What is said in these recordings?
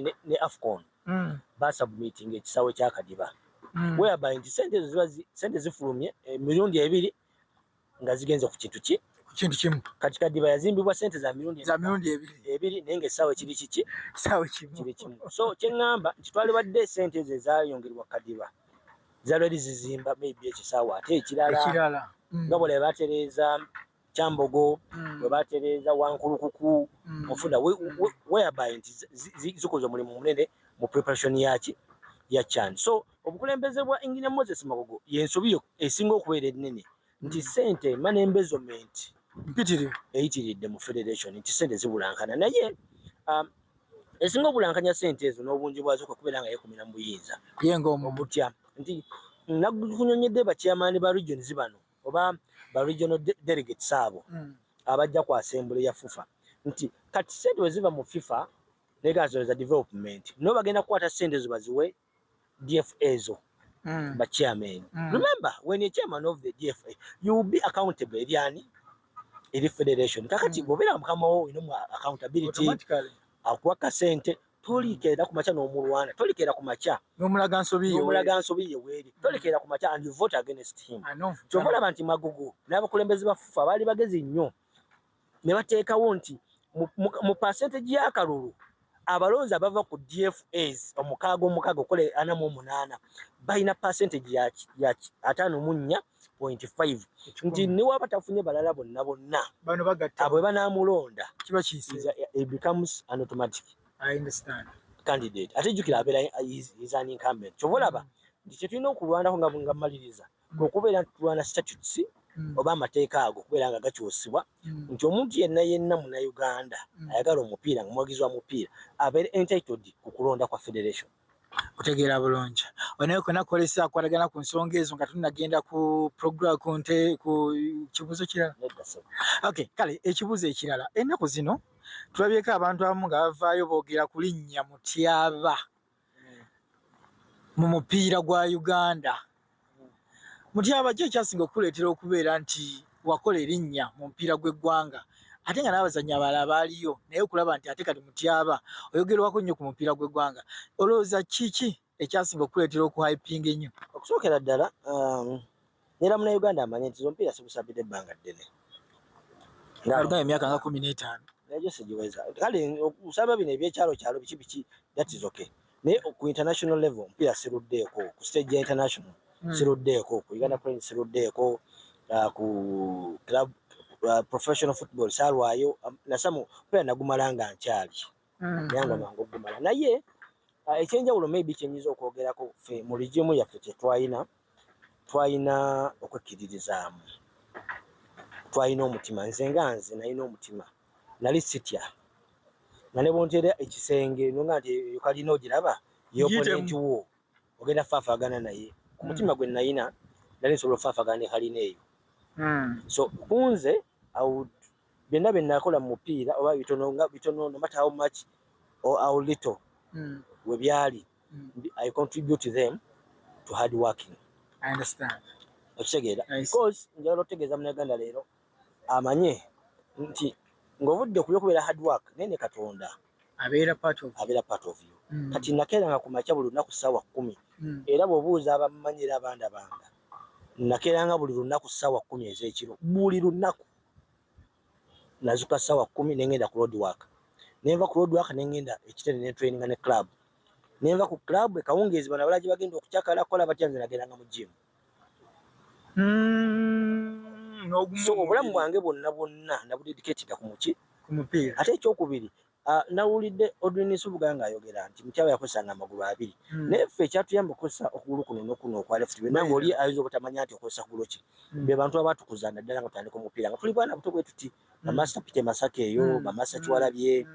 ne Afcon basubmitting ekisawe kya Kadiba whereby nti sente zifulumye milioni 2 nga zigenze ku kintu kimu kati Kadiba yazimbibwa sente za milioni 2 naye esawe kiri kiki kiri kimu so kyengamba nti twali badde sente ze zayongerwa Kadiba zalwali zizimba maybe ekisawe ate ekirala nga bole batereza Kyambogo we batereza Wankulukuku ofunda whereby nti zikoze mulimu munene mu preparation ya CHAN so obukulembeze bwa Engineer Moses Magogo yensobiyo esinga okubeera ennene nti sente money embezzlement mpitirivu eyitiridde mu federation nti sente zibulankana naye esinga obulankanya sente ezo n'obungi bwazo kubeera nga yekumira mu buyinza yenga omutya nti nakunyonyedde ba chairman ba region zibano oba ba regional delegates abo abajja ku assembly ya FIFA nti kati sente weziva mu FIFA legazo za development no bagenda kukwata sente zo baziwe DFA zo ba chairman remember when you chairman of the DFA you will be accountable eri federation kakati bobera mukamawo ino accountability automatically akwaka sente tolikera ku macha n'omulwana tolikera ku macha n'omulaga nsobiye weri tolikera ku macha and you vote against him chokola abantu Magogo n'abakulembeze ba FIFA bali bagezi nnyo ne bateekawo nti mu percentage ya kalulu abalonzi abava ku DFAs omukago kole 48 bayina percentage ya 5.5 nti niwe abatafunye balala bonna bano bagatta abo banamulonda kiba kiyise it becomes an automatic I understand candidate ate jukira abera is an incumbent chovolaba ndiche tulina okulwandako nga maliriza okubeera tulwana statutes oba amateeka ago kubeera nga gakyusibwa nti omuntu yenna muna Uganda ayagala omupiira nga muwagizi wa mupiira abeere entitled ku kulonda kwa federation otegeera bulungi onaye kona kolesa akwatagana ku nsonga ezo nga tunagenda ku program ku kibuzo kirala okay kale ekibuzo ekirala ennaku zino tulabyeko abantu abamu nga bavaayo boogera ku linnya Mutyaba mu mupiira gwa Uganda Mutyaba kye kyasinga okuleetera okubeera nti wakola erinnya mu mupiira gw'eggwanga ate nga n'abazannyi abalala baaliyo naye okulaba nti ate kati Mutyaba oyogerwako nnyo ku mupiira gw'eggwanga olowooza kiki ekyasinga okuleetera okuhypinga ennyo okusookera ddala nera muna Uganda amanye nti zo mpiira sikusabidde ebbanga ddene nga emyaka nga 15 naye sigiweza kale okusaba bino ebyekyalo biki that is okay naye ku international level mpira siruddeeko ku stage ya international siruddeeko ku Uganda Cranes siruddeeko ku club professional football salwayo nasamu pera nagumala nga nkyali yango mango gumala naye ekyenjawulo maybe kyenyiza okwogerako fe mu rigimu yaffe twayina okwekkiririzaamu twayina omutima nze nayina omutima nali sitya nga ne bonteera ekisenge nonga nti yokalina ogiraba yoponenti wo ogenda faafagana naye ku mutima gwe nayina nali nsobola ofaafagana ne kalina eyo so kunze byonna bye nakola mu mupiira oba bitono no matter how much or how little we byali I contribute them to hard working. I understand. Okitegeera because njagala otegeeza Munnayuganda leero amanye nti ng'ovudde ku by'okubeera hard work naye ne Katonda abeera part of you. Kati nakeeranga ku makya buli lunaku ssaawa 10 era bw'obuuza abamanyira abandabanga nakeeranga buli lunaku ssaawa 10 ez'ekiro buli lunaku nazuka ssaawa 10 nengenda ku road work nenva ku road work nengenda ekitene ne training ne club nenva ku club ekawungeezi bana balaji bagenda okukyakala kola batyanze nageranga mu gym so obulamu bwange bwonna nabudedicated ku mupiira ate ekyokubiri nawulidde Odwin Subuga nga ayogera nti Mutyaba yakosanga amagulu 2 naye ffe ekyatuyamba okukosa okugulu kuno n'okuno okwa left bwe nange oli ayinza obutamanya nti okozesa kugulu ki be bantu abatukuza naddala nga tutandika omupiira nga tuli baana buto bwe tuti bamaster Peter Masaka eyo bamaster Kiwalabye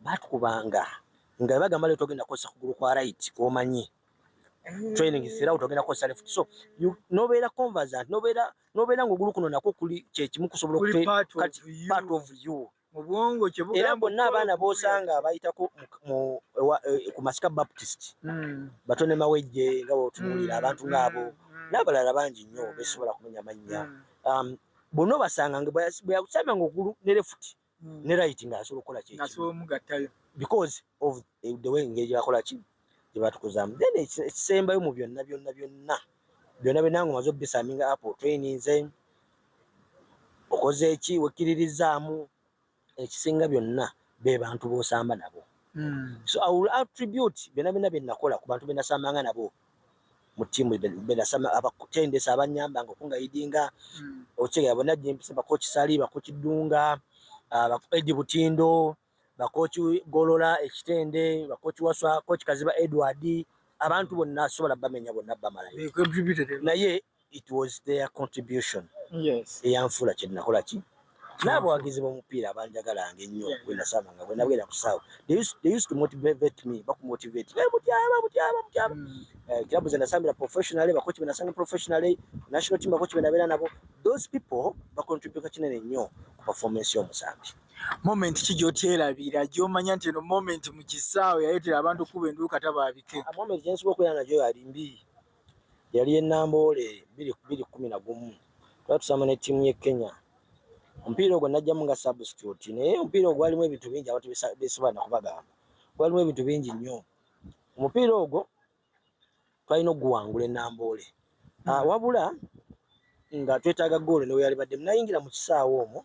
batukubanga nga bagamba leero togenda kukozesa kugulu kwa right kwomanyi training sira utogenda kukozesa left so you nobeera conversant nobeera ng'ogulu kuno nakwo kuli kyekimu kusobola part of you mubwongo kyebuga era bonna abaana bosanga abayitako ku Masika Baptist batone mawejje nga botumulira abantu ngabo n'abalala bangi nnyo besobola kumenya mannya bonna basanga nga bwe yakusanga ng'ogulu ne left ne right nga asobola okukola kiki because of the way engeri akola ki gye batukuzaamu. Then ekisembayo mu byonna byonna nga omaze obisaminga up trainings okoze eki wekkiririzaamu ekisinga byonna be bantu b'osamba nabo. So I will attribute byonna bye nakola ku bantu be nasambanga nabo mu tiimu be nasamba abakutendesa abanyambanga okungayidinga okitegeera bonna gye mpisa bakoki Sali bakoki Ddunga Edi Butindo bakoki Golola Ekitende bakoki Waswa koki Kaziba Edward abantu bonna asobola bamenya bonna bamalayo naye it was their contribution eyanfuula kye nakola ki n'abawagizi b'omupiira abanjagalanga ennyo bwe nasambanga bwe nabwera ku ssaawa they used to motivate me bakumotivate mutyaba kilabu ze nasambira professionally bakoki be nasanga professionally national team bakoki be nabeera nabo those people bakontributa kinene nnyo ku performance y'omusambi. Moment ki gy'otyerabira gy'omanya nti eno moment mu kisaawe yaleetera abantu kuba enduuka tabaabike? Moment gye nsobola okubeera nagyo yali mbi yali ennamboole 2011 twali tusamba ne ttiimu y'e Kenya. Omupiira ogwo najjamu nga substitute naye omupiira ogwo gwalimu ebintu bingi abantu besobola nakubagamba gwalimu ebintu bingi nnyo. Omupiira ogwo twalina okuguwangula ennamboole wabula nga twetaaga goolo ne weyalibadde nayingira mu kisaawe omwo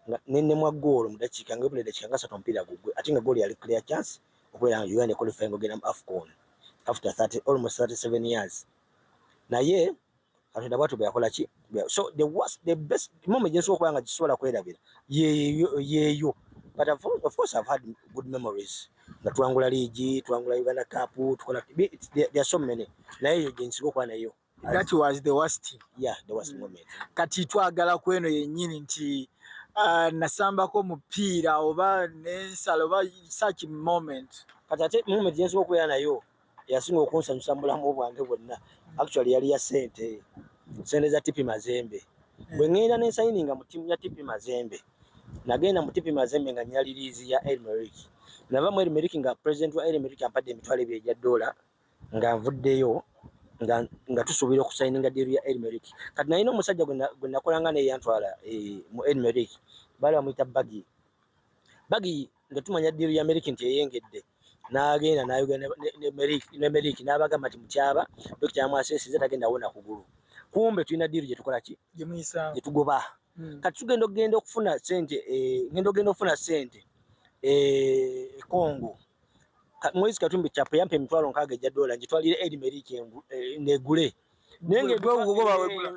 nga nennemwa goolo mu dakiika nga dakiika nga 3 omupiira gugwe ate nga goolo yali clear chance okubeera nga Uganda qualifying ogenda mu AFCON after almost 37 years naye Katonda bwatu byakola ki. So the best moment gye nsobola okuba nga gisobola kwerabira yeeyo but of course I've had good memories nga twangula league twangula Uganda Cup tukola there are so many naye eyo gye nsobola okuba nayo. That was the worst. Yeah, the worst moment. Kati twagala ku eno yennyini nti nasambako mupiira oba nensala oba such moment. Kati ate moment gye nsobola okubeera nayo yasinga okunsanyusa mu bulamu bwange bwonna actually yali ya sente za Tipi Mazembe. Bwe ngenda ne signinga mu tiimu ya Tipi Mazembe nagenda mu Tipi Mazembe nga nyali liizi ya Elmerick nava mu Elmerick nga president wa Elmerick ampadde emitwalo $2 nga nvuddeyo nga tusuubira okusayininga deal ya Elmerick. Kati nalina omusajja gwe nakolanga naye yantwala mu Elmerick baali bamuyita Bagi nga tumanya deal ya Elmerick nti eyengedde n'agenda n'ayogera ne Elmerick n'abagamba nti mutyaba Dr. Amasesi ze tagenda wona kugulu kumbe tulina deal gye tukola ki gye tugoba. Kati tugenda okufuna sente ngenda okufuna sente Congo Moise Katumbi Chapo yampe emitwalo 6 $, ngitwalire Elmerick negule nenge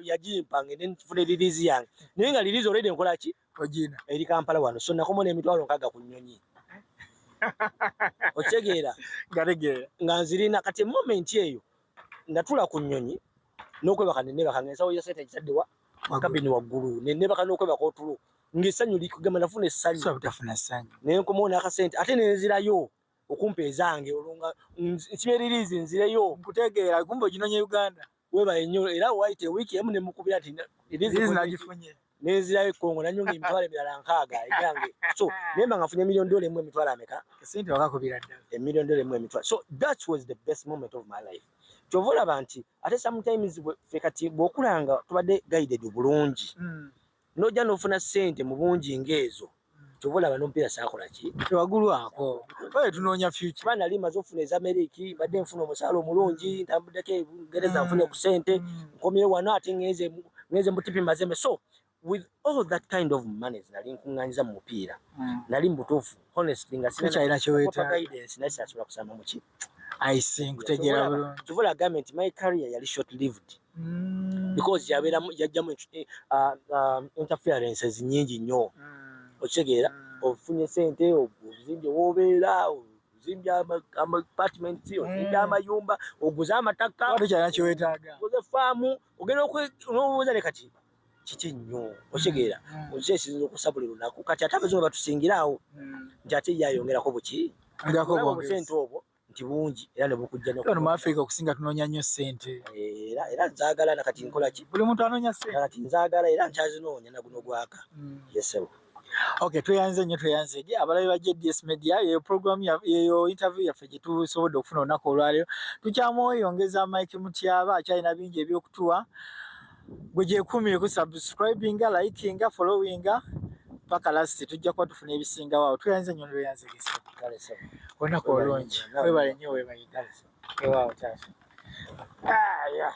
yagimpa ngende nfune release yange naye nga release already nkola ki ogina eri Kampala wano so nakomona emitwalo 6 ku nnyonyi ochegeera garegera nga nzirina. Kati moment eyo natula ku nnyonyi n'okwebaka nennebaka ngensawo ya sente kitadde wa kabini waggulu nennebaka n'okwebaka otulo ng'essanyu likugamba nafuna essanyu so butafuna essanyu naye nkomawo n'akasente ate nenzirayo okumpa ezange olunga nkimeririzi nzireyo nkutegeera kumbe oginonye Uganda webaye nnyo era wayite wiiki emu ne mukubira ati irizi nagifunye nenzirayo Congo nanyonga emitwalo emirala 6 egange so nemba nga nfunye $1 million emu emitwalo ameka esente wakakubira ddala $1 million emu emitwalo. So that was the best moment of my life. Kyova olaba nti ate sometimes ffe kati bw'okulanga tubadde guided bulungi n'ojja n'ofuna ssente mu bungi ng'ezo kyova olaba n'omupiira saakola ki tewagulu ako oye tunoonya future bana lima zofuna ez'Ameriki badde nfuna omusaala omulungi ntambuddeko Bungereza nfune ku ssente nkomyewo wano ate ngenze mu Tipi Mazembe. So with all that kind of money nali nkuŋŋaanyiza mu mupiira nali mbutuufu honestly nga sinakirina kyewetaaga guidance naye sinasobola kusamba mu ki I see nkutegeera bulungi. Kyova agambye nti my career yali short lived because yajjamu interferences nyingi nnyo okitegeera ofunye sente ozimbye woobeera ozimbye apartment ozimbye amayumba oguze amataka kyalina kyewetaaga oguze faamu ogenda n'obuuza ne kati kiki nnyo okitegeera okisinza okusabula lunaku kati ate abazungu batusingiraawo nti ate yayongerako buki obusente obwo nti bungi era ne bukujja no mu Africa okusinga tunoonya nnyo ssente era nzaagala nakati nkola ki buli muntu anoonya ssente kati nzaagala era nkyazinoonya na guno gwaka yesebo. Okay, tweyanze nnyo tweyanze abalabi ba JDS Media yeyo program yeyo interview yaffe gye tusobodde okufuna olunaku olwaleero tukyamweyongeza Mike Mutyaba akyalina bingi ebyokutuwa gwe gyekuumire ku subscribinga likinga followinga paka lasi tujja kuba tufuna ebisinga waawo tuyanze nnyo lweyanzigisa kale sawa olunaku olungi webale nnyo webayita ewaawo taata ya